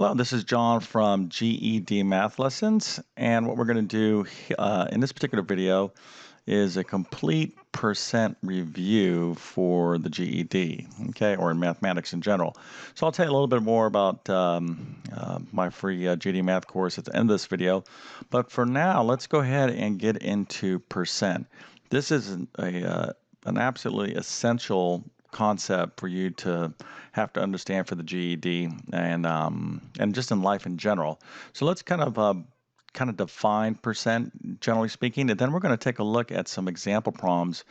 Hello, this is John from GED Math Lessons, and what we're going to do in this particular video is a complete percent review for the GED, okay, or in mathematics in general. So I'll tell you a little bit more about my free GED math course at the end of this video, but for now, let's go ahead and get into percent. This is an absolutely essential concept for you to have to understand for the GED and just in life in general. So let's kind of define percent, generally speaking, and then we're going to take a look at some example problems,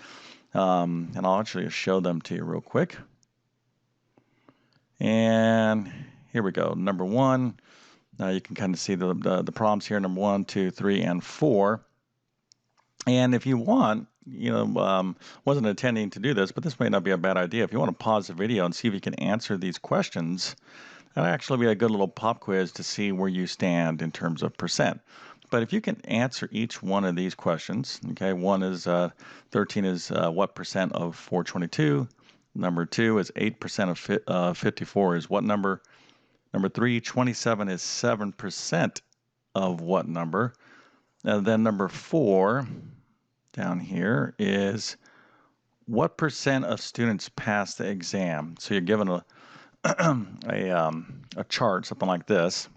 and I'll actually show them to you real quick. And here we go. Number one, you can kind of see the problems here. Number 1, 2, 3, and 4. And if you want, wasn't intending to do this, but this may not be a bad idea. If you want to pause the video and see if you can answer these questions, that'll actually be a good little pop quiz to see where you stand in terms of percent. But if you can answer each one of these questions, okay, 13 is what percent of 422? Number 2 is 8% of 54 is what number? Number 3, 27 is 7% of what number? And then number 4 down here is what percent of students pass the exam? So you're given a chart, something like this.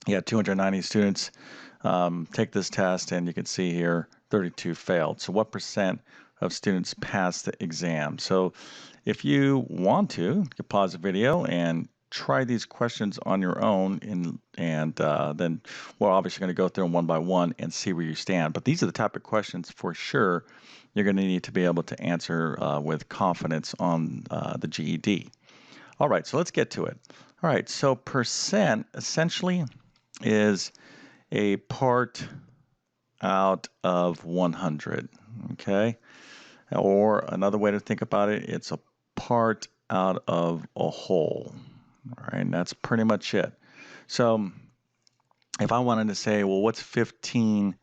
You had 290 students take this test, and you can see here 32 failed. So what percent of students pass the exam? So if you want to, you can pause the video and try these questions on your own, and then we're obviously going to go through them one by one and see where you stand. But these are the type of questions for sure you're going to need to be able to answer with confidence on the GED. All right, so let's get to it. All right, so percent essentially is a part out of 100, okay? Or another way to think about it, it's a part out of a whole. All right, and that's pretty much it. So if I wanted to say, well, what's 15?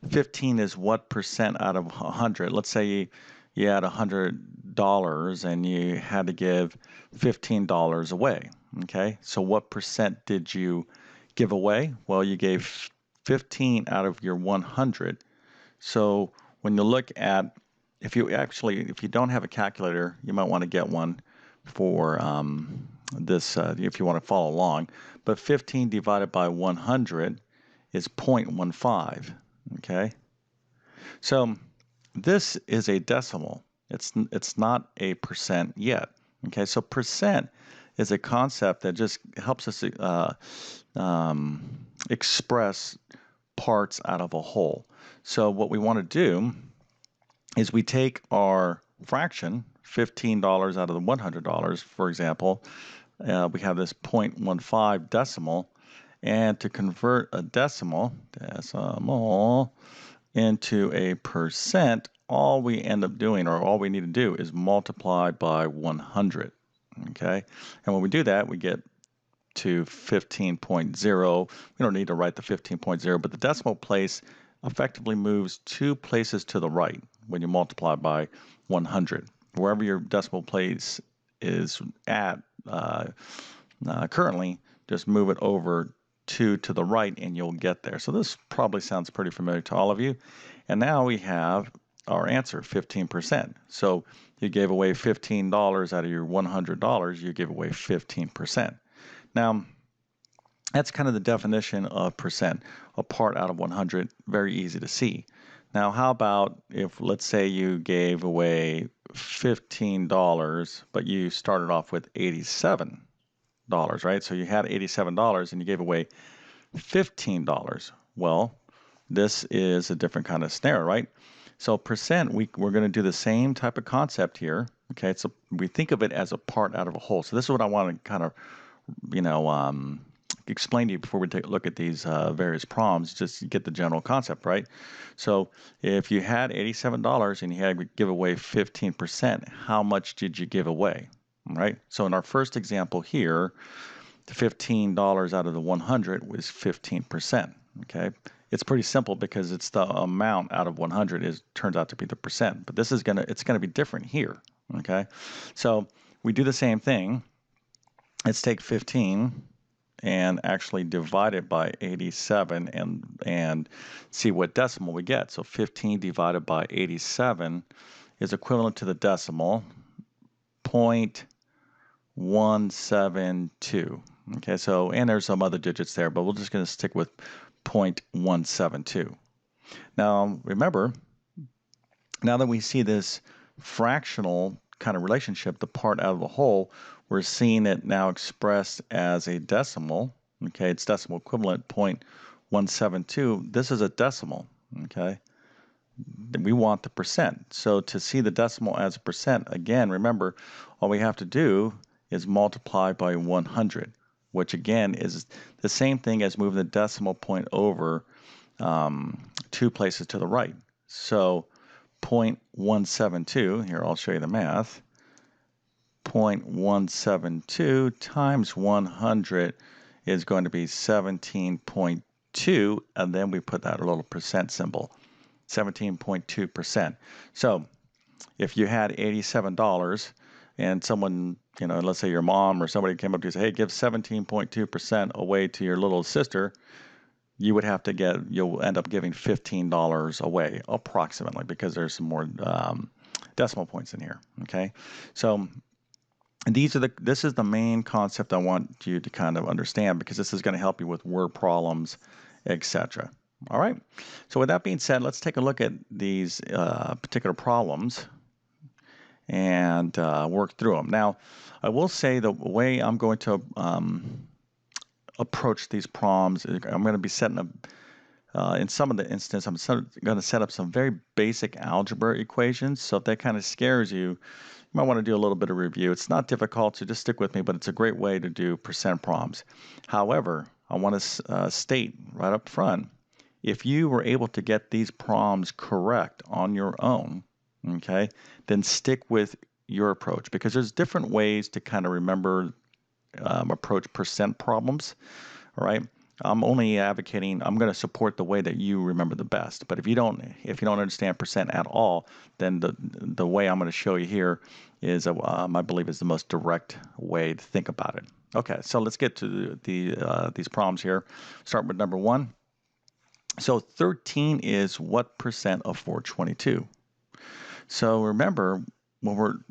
15 is what percent out of 100? Let's say you had $100 and you had to give $15 away. Okay, so what percent did you give away? Well, you gave 15 out of your 100. So when you look at, if you don't have a calculator, you might want to get one for this if you want to follow along. But 15 divided by 100 is 0.15. Okay, so this is a decimal. It's not a percent yet. Okay, so percent is a concept that just helps us express parts out of a whole. So what we want to do is we take our fraction, $15 out of the $100, for example. We have this 0.15 decimal, and to convert a decimal into a percent, all we end up doing, or all we need to do, is multiply by 100. Okay, and when we do that, we get to 15.0. We don't need to write the 15.0, but the decimal place effectively moves 2 places to the right when you multiply by 100. Wherever your decimal place is at currently, just move it over 2 to the right and you'll get there. So this probably sounds pretty familiar to all of you. And now we have our answer, 15%. So you gave away $15 out of your $100, you give away 15%. Now, that's kind of the definition of percent, a part out of 100, very easy to see. Now, how about if, let's say you gave away $15, but you started off with $87, right? So you had $87 and you gave away $15. Well, this is a different kind of scenario, right? So percent, we're going to do the same type of concept here. Okay, so we think of it as a part out of a whole. So this is what I want to kind of, explain to you before we take a look at these various problems, just to get the general concept, right? So if you had $87 and you had to give away 15%, how much did you give away, right? So in our first example here, the $15 out of the 100 was 15%, okay? It's pretty simple because it's the amount out of 100 turns out to be the percent, but it's gonna be different here, okay? So we do the same thing. Let's take 15 and actually divide it by 87 and see what decimal we get. So 15 divided by 87 is equivalent to the decimal 0.172. Okay, so, and there's some other digits there, but we're just going to stick with 0.172. Now, remember, now that we see this fractional kind of relationship, the part out of the whole, we're seeing it now expressed as a decimal. Okay, it's decimal equivalent 0.172. This is a decimal. Okay, we want the percent. So to see the decimal as a percent, again, remember, all we have to do is multiply by 100, which again is the same thing as moving the decimal point over 2 places to the right. So 0.172, here I'll show you the math, 0.172 times 100 is going to be 17.2, and then we put that little percent symbol, 17.2%. So if you had $87 and someone, let's say your mom or somebody came up to you and said, hey, give 17.2% away to your little sister, you'll end up giving $15 away approximately, because there's some more decimal points in here. Okay, so this is the main concept I want you to kind of understand, because this is going to help you with word problems, etc. All right, so with that being said, let's take a look at these particular problems and work through them. Now, I will say the way I'm going to approach these problems, I'm going to be setting up, in some of the instances, I'm going to set up some very basic algebra equations. So if that kind of scares you, you might want to do a little bit of review. It's not difficult, so just stick with me, but it's a great way to do percent problems. However, I want to state right up front, if you were able to get these problems correct on your own, okay, then stick with your approach, because there's different ways to kind of remember, approach percent problems. All right. I'm only advocating, I'm going to support the way that you remember the best. But if you don't understand percent at all, then the way I'm going to show you here is, I believe, is the most direct way to think about it. Okay, so let's get to these problems here. Start with number 1. So 13 is what percent of 422? So remember, when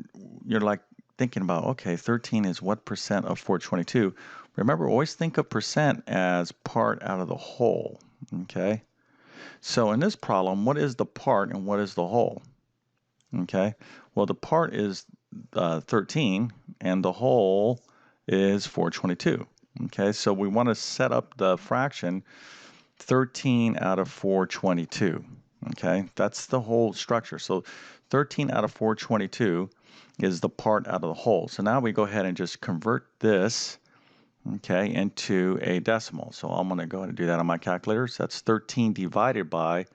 you're like thinking about, okay, 13 is what percent of 422? Remember, always think of percent as part out of the whole, okay? So in this problem, what is the part and what is the whole? Okay, well, the part is 13 and the whole is 422. Okay, so we want to set up the fraction 13 out of 422. Okay, that's the whole structure. So 13 out of 422 is the part out of the whole. So now we go ahead and just convert this, okay, into a decimal. So I'm going to go ahead and do that on my calculator. So that's 13 divided by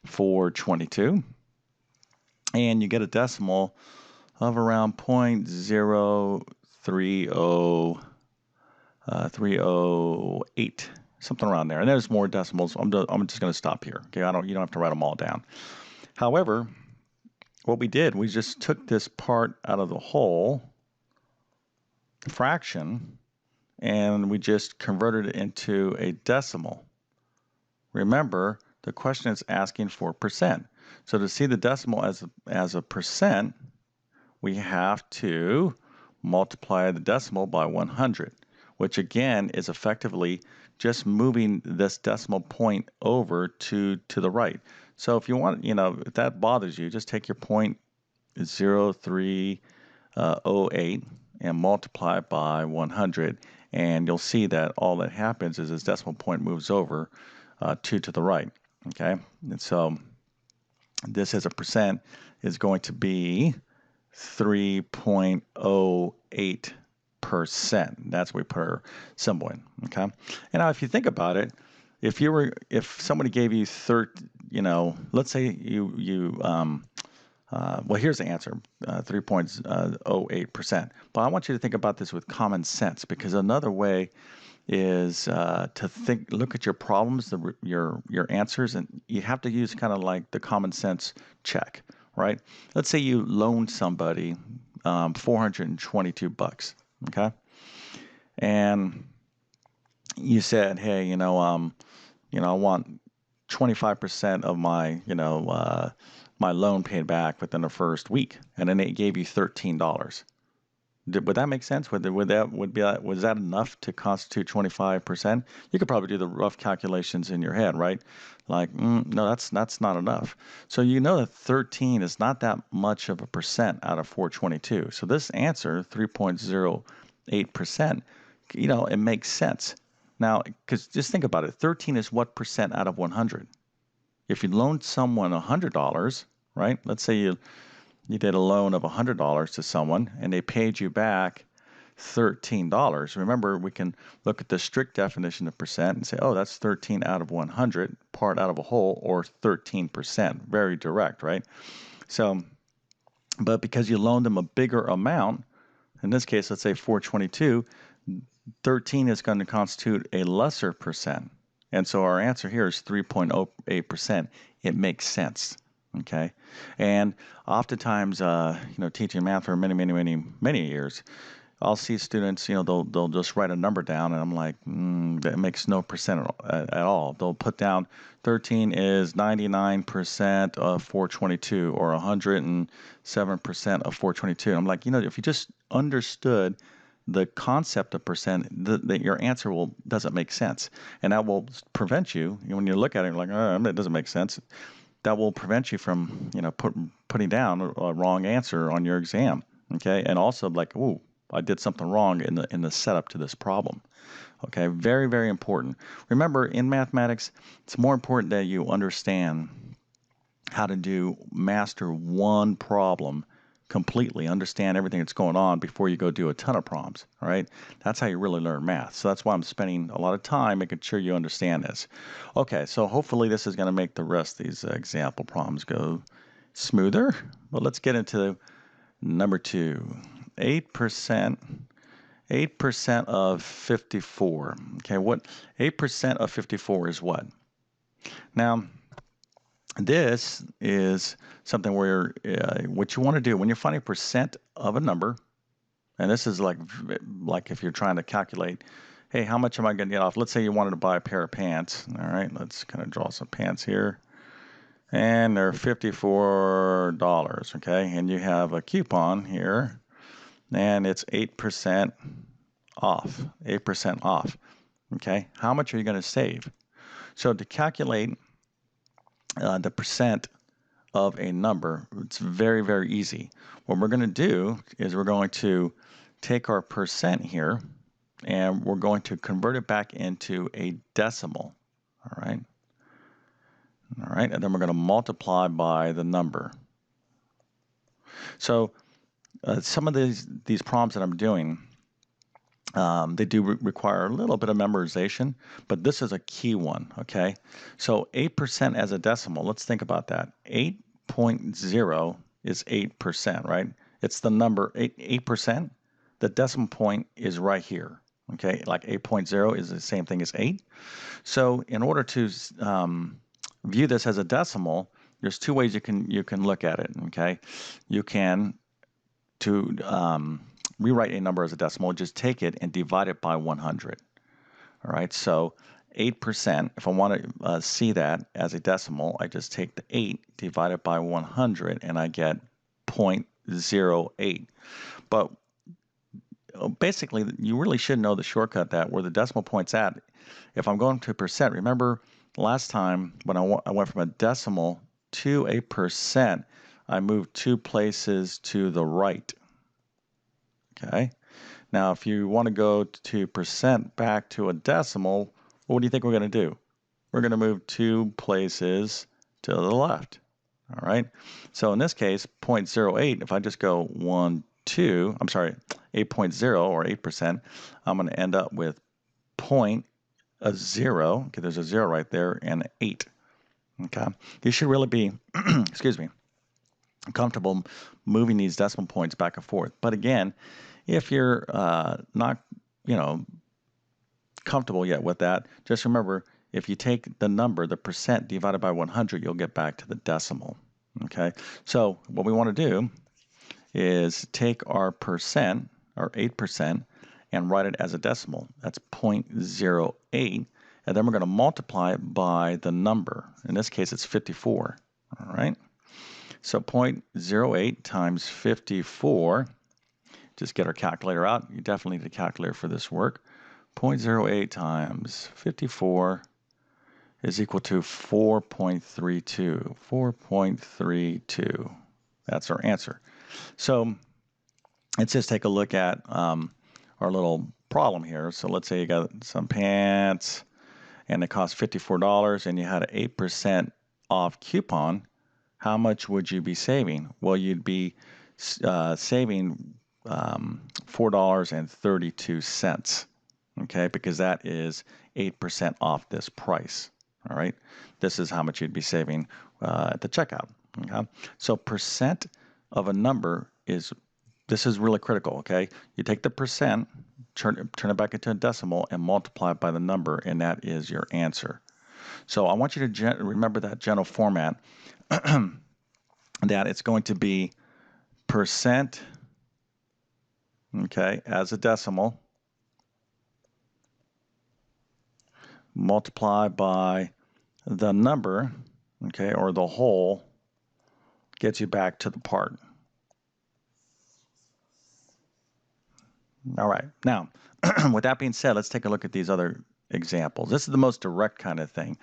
422. And you get a decimal of around 0.03038, something around there. And there's more decimals. I'm just going to stop here. Okay, you don't have to write them all down. However, what we did, we just took this part out of the whole fraction and we just converted it into a decimal. Remember, the question is asking for percent. So to see the decimal as a percent, we have to multiply the decimal by 100, which again is effectively just moving this decimal point over to the right. So if you want, if that bothers you, just take your 0.0308 and multiply it by 100, and you'll see that all that happens is this decimal point moves over 2 to the right. Okay, and so this as a percent is going to be 3.08%. That's what we put our symbol in. Okay, and now if you think about it, if somebody gave you let's say well, here's the answer, 3.08%. But I want you to think about this with common sense, because another way is to look at your problems, your answers, and you have to use kind of like the common sense check, right? Let's say you loaned somebody $422, okay? And you said, hey, I want 25% of my, my loan paid back within the first week, and then they gave you $13. Would that make sense? Was that enough to constitute 25%? You could probably do the rough calculations in your head, right? Like, no, that's not enough. So you know that 13 is not that much of a percent out of 422. So this answer, 3.08%, it makes sense. Now, because just think about it, 13 is what percent out of 100? If you loaned someone $100, right? Let's say you did a loan of $100 to someone and they paid you back $13. Remember, we can look at the strict definition of percent and say, oh, that's 13 out of 100, part out of a whole, or 13%. Very direct, right? So, but because you loaned them a bigger amount, in this case, let's say 422, 13 is going to constitute a lesser percent. And so our answer here is 3.08%. It makes sense. Okay. And oftentimes, teaching math for many years, I'll see students, they'll just write a number down, and I'm like, that makes no percent at all. They'll put down 13 is 99% of 422 or 107% of 422. I'm like, if you just understood the concept of percent, that your answer doesn't make sense, and that will prevent you when you look at it like, it doesn't make sense. That will prevent you from putting down a wrong answer on your exam. Okay, and also like, ooh, I did something wrong in the setup to this problem. Okay, very, very important. Remember, in mathematics, it's more important that you understand how to master one problem completely, understand everything that's going on before you go do a ton of problems. All right, that's how you really learn math. So that's why I'm spending a lot of time making sure you understand this. Okay, so hopefully this is going to make the rest of these example problems go smoother. But let's get into number 2. 8% of 54. Okay, what 8% of 54 is what? Now, this is something where what you want to do when you're finding percent of a number, and this is like if you're trying to calculate, hey, how much am I going to get off? Let's say you wanted to buy a pair of pants. All right, let's kind of draw some pants here. And they're $54, okay? And you have a coupon here, and it's 8% off, 8% off, okay? How much are you going to save? So to calculate the percent of a number, it's very, very easy. What we're going to do is we're going to take our percent here, and we're going to convert it back into a decimal, all right? All right, and then we're going to multiply by the number. So some of these problems that I'm doing, they do require a little bit of memorization, but this is a key one, okay? So 8% as a decimal, let's think about that. 8.0 is 8%, right? It's the number 8%. The decimal point is right here, okay? Like 8.0 is the same thing as 8. So in order to view this as a decimal, there's two ways you can look at it, okay? You can rewrite a number as a decimal, just take it and divide it by 100. All right, so 8%, if I want to see that as a decimal, I just take the 8 divided by 100 and I get 0.08. But basically, you really should know the shortcut that where the decimal point's at. If I'm going to percent, remember last time when I went from a decimal to a percent, I moved 2 places to the right. Okay. Now, if you want to go to percent back to a decimal, what do you think we're going to do? We're going to move 2 places to the left. All right. So in this case, 0.08, if I just go 1, 2, I'm sorry, 8.0 or 8%, I'm going to end up with 0.0, okay, there's a 0 right there, and 8. Okay. You should really be, excuse me, comfortable moving these decimal points back and forth. But again, if you're not, comfortable yet with that, just remember, if you take the number, the percent divided by 100, you'll get back to the decimal. Okay, so what we want to do is take our percent, our 8%, and write it as a decimal. That's 0.08. And then we're going to multiply it by the number. In this case, it's 54. All right. So 0.08 times 54. Just get our calculator out. You definitely need a calculator for this work. 0.08 times 54 is equal to 4.32. 4.32. That's our answer. So let's just take a look at our little problem here. So let's say you got some pants and it cost $54 and you had an 8% off coupon. How much would you be saving? Well, you'd be saving $4.32, okay, because that is 8% off this price. All right, this is how much you'd be saving at the checkout. Okay, so percent of a number this is really critical. Okay, you take the percent, turn it back into a decimal, and multiply it by the number, and that is your answer. So I want you to remember that general format. That it's going to be percent, okay, as a decimal, multiply by the number, okay, or the whole, gets you back to the part. All right, now, with that being said, let's take a look at these other examples. This is the most direct kind of thing,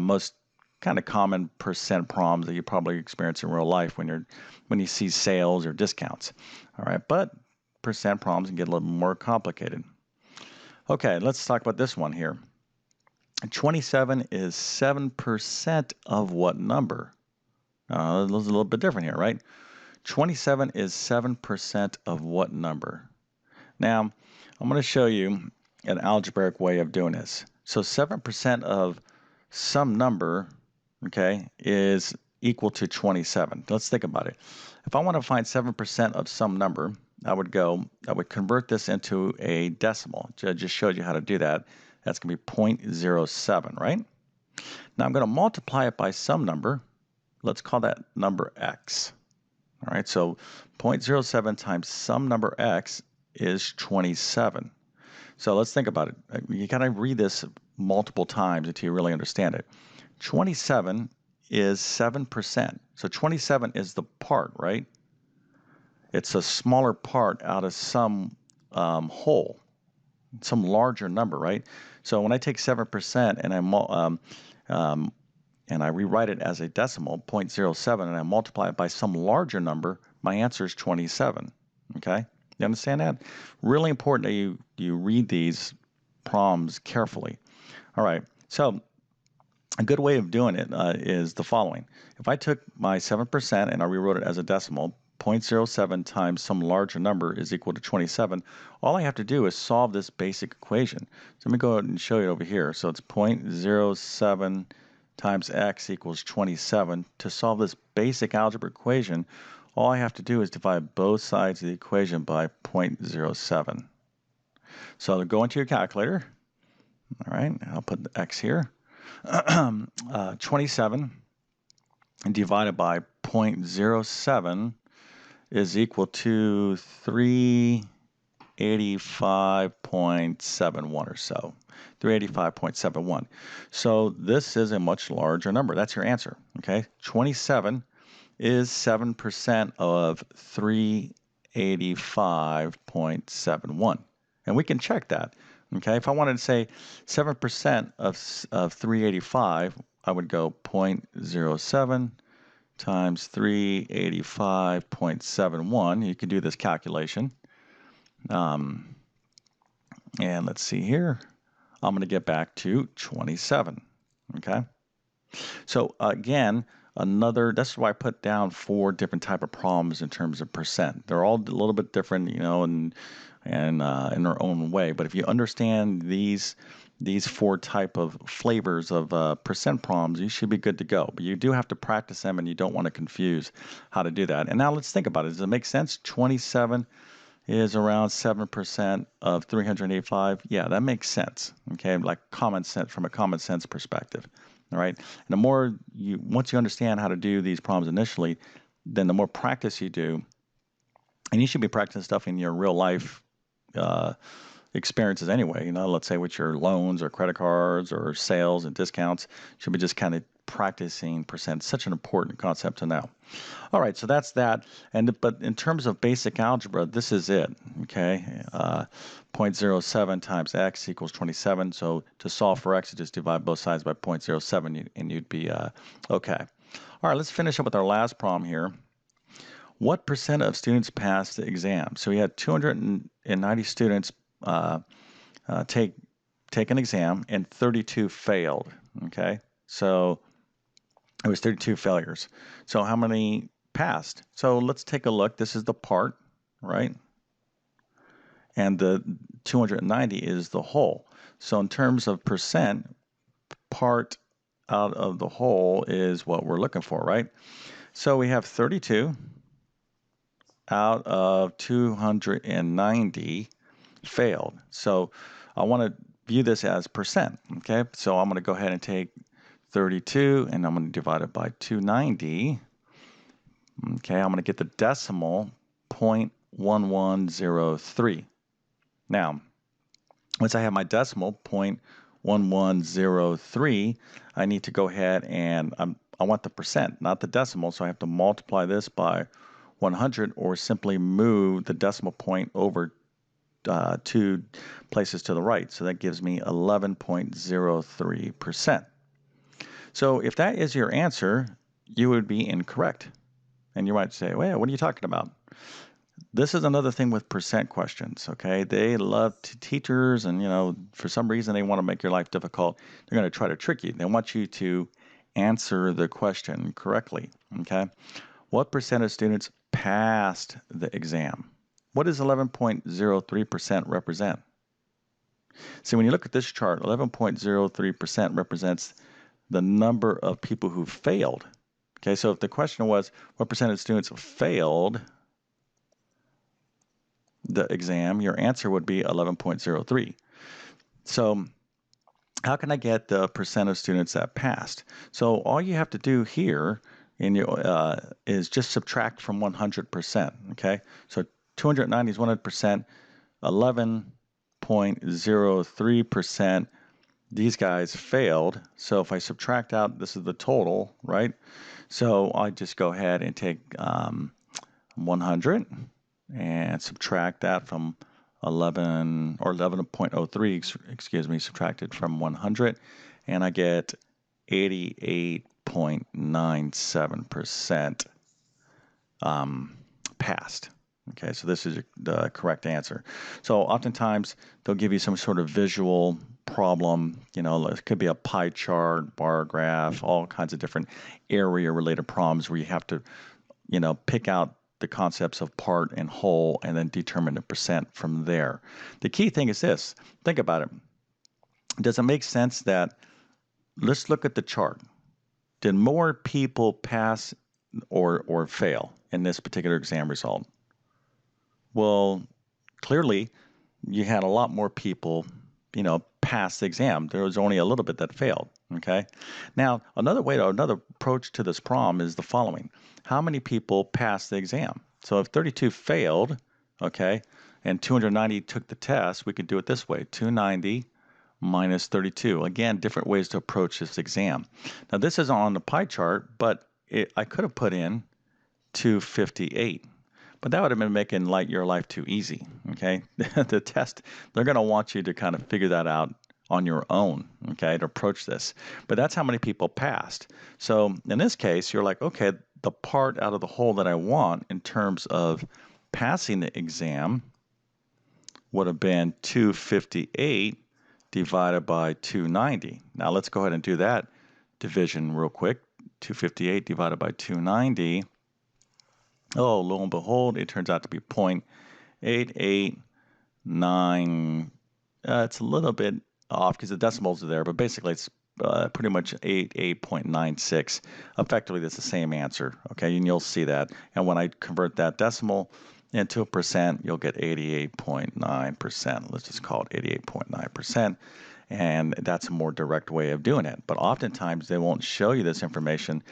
most kind of common percent problems that you probably experience in real life when you see sales or discounts. All right, but percent problems can get a little more complicated. Okay, let's talk about this one here. 27 is 7% of what number? This is a little bit different here, right? 27 is 7% of what number? Now, I'm going to show you an algebraic way of doing this. So 7% of some number, okay, is equal to 27. Let's think about it. If I want to find 7% of some number, I would convert this into a decimal. I just showed you how to do that. That's going to be 0.07, right? Now I'm going to multiply it by some number. Let's call that number x. All right, so 0.07 times some number x is 27. So let's think about it. You got to read this multiple times until you really understand it. 27 is 7%. So 27 is the part, right? It's a smaller part out of some whole, some larger number, right? So when I take 7% and I rewrite it as a decimal, 0.07, and I multiply it by some larger number, my answer is 27. Okay? You understand that? Really important that you read these problems carefully. All right. So a good way of doing it is the following. If I took my 7% and I rewrote it as a decimal, 0.07 times some larger number is equal to 27. All I have to do is solve this basic equation. So let me go ahead and show you over here. So it's 0.07 times x equals 27. To solve this basic algebra equation, all I have to do is divide both sides of the equation by 0.07. So go into your calculator. All right, I'll put the x here. 27 divided by 0.07 is equal to 385.71 or so. 385.71. So this is a much larger number. That's your answer. Okay, 27 is 7% of 385.71. And we can check that. Okay, if I wanted to say 7% of 385, I would go 0.07 times 385.71. You can do this calculation. And let's see here. I'm going to get back to 27. Okay. So again, that's why I put down 4 different type of problems in terms of percent. They're all a little bit different, you know, and in their own way. But if you understand these 4 type of flavors of percent problems, you should be good to go. But you do have to practice them, and you don't want to confuse how to do that. And now let's think about it. Does it make sense? 27 is around 7% of 385. Yeah, that makes sense. Okay, like common sense, from a common sense perspective. All right. And once you understand how to do these problems initially, then the more practice you do, and you should be practicing stuff in your real life experiences anyway. Let's say with your loans or credit cards or sales and discounts, should be just kind of practicing percent. Such an important concept to know. All right, so that's that. But in terms of basic algebra, this is it. Okay, 0.07 times x equals 27. So to solve for x, you just divide both sides by 0.07, and you'd be okay. All right, let's finish up with our last problem here. What percent of students passed the exam? So we had 290 students take an exam, and 32 failed. Okay, so it was 32 failures. So how many passed? So let's take a look. This is the part, right? And the 290 is the whole. So in terms of percent, part out of the whole is what we're looking for, right? So we have 32 out of 290 failed. So I want to view this as percent, okay? So I'm going to go ahead and take 32 and I'm going to divide it by 290. Okay, I'm going to get the decimal 0.1103. Now, once I have my decimal 0.1103, I need to go ahead and I want the percent, not the decimal, so I have to multiply this by 100 or simply move the decimal point over 2 places to the right. So that gives me 11.03%. So if that is your answer, you would be incorrect. And you might say, well, what are you talking about? This is another thing with percent questions, okay? They love teachers, and, for some reason they want to make your life difficult. They're going to try to trick you. They want you to answer the question correctly, okay? What percent of students passed the exam? What does 11.03% represent? See, when you look at this chart, 11.03% represents the number of people who failed. Okay, so if the question was, what percent of students failed the exam, your answer would be 11.03. So how can I get the percent of students that passed? So all you have to do here is just subtract from 100%, okay? So 290 is 100%, 11.03%. These guys failed. So if I subtract out, this is the total, right? So I just go ahead and take 100 and subtract that from 11 or 11.03, excuse me, subtracted from 100, and I get 88.97% passed. Okay, so this is the correct answer. So oftentimes they'll give you some sort of visual problem. It could be a pie chart, bar graph, all kinds of different area-related problems where you have to, pick out the concepts of part and whole and then determine the percent from there. The key thing is this. Think about it. Does it make sense that, let's look at the chart. Did more people pass or fail in this particular exam result? Well, clearly you had a lot more people, pass the exam. There was only a little bit that failed, okay? Now, another approach to this problem is the following. How many people passed the exam? So if 32 failed, okay, and 290 took the test, we could do it this way, 290 minus 32. Again, different ways to approach this exam. Now, this is on the pie chart, but I could have put in 258. But that would have been making your life too easy, okay? The test, they're going to want you to kind of figure that out on your own, okay, to approach this. But that's how many people passed. So in this case, you're like, okay, the part out of the whole that I want in terms of passing the exam would have been 258 divided by 290. Now let's go ahead and do that division real quick. 258 divided by 290. Oh, lo and behold, it turns out to be 0.889. It's a little bit off because the decimals are there, but basically it's pretty much 88.96. Effectively, that's the same answer, okay? And you'll see that. And when I convert that decimal into a percent, you'll get 88.9%. Let's just call it 88.9%. And that's a more direct way of doing it. But oftentimes, they won't show you this information,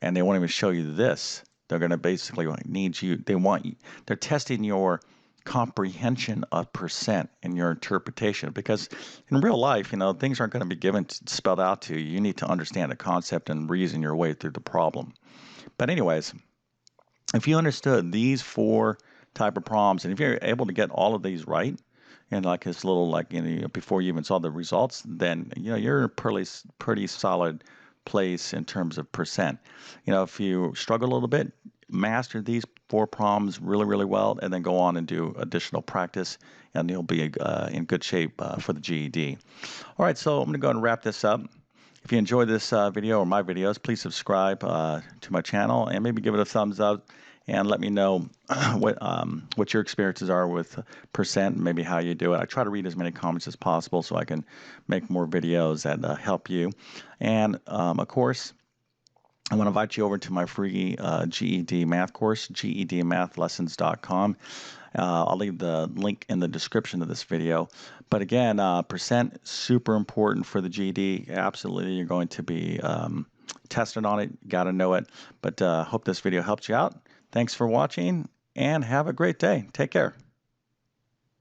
and they won't even show you this. They're going to basically need you. They're testing your comprehension of percent in your interpretation, because in real life, things aren't going to be given spelled out to you. You need to understand the concept and reason your way through the problem. But anyways, if you understood these 4 type of problems, and if you're able to get all of these right, and like this little, like, before you even saw the results, then you're in a pretty solid place in terms of percent. If you struggle a little bit, master these 4 problems really, really well, and then go on and do additional practice, and you'll be in good shape for the GED. All right, so I'm going to go ahead and wrap this up. If you enjoyed this video or my videos, please subscribe to my channel and maybe give it a thumbs up, and let me know what your experiences are with percent and maybe how you do it. I try to read as many comments as possible so I can make more videos that help you. And of course, I want to invite you over to my free GED math course, gedmathlessons.com. I'll leave the link in the description of this video. But again, percent, super important for the GED. Absolutely, you're going to be tested on it. Got to know it. But hope this video helped you out. Thanks for watching, and have a great day. Take care.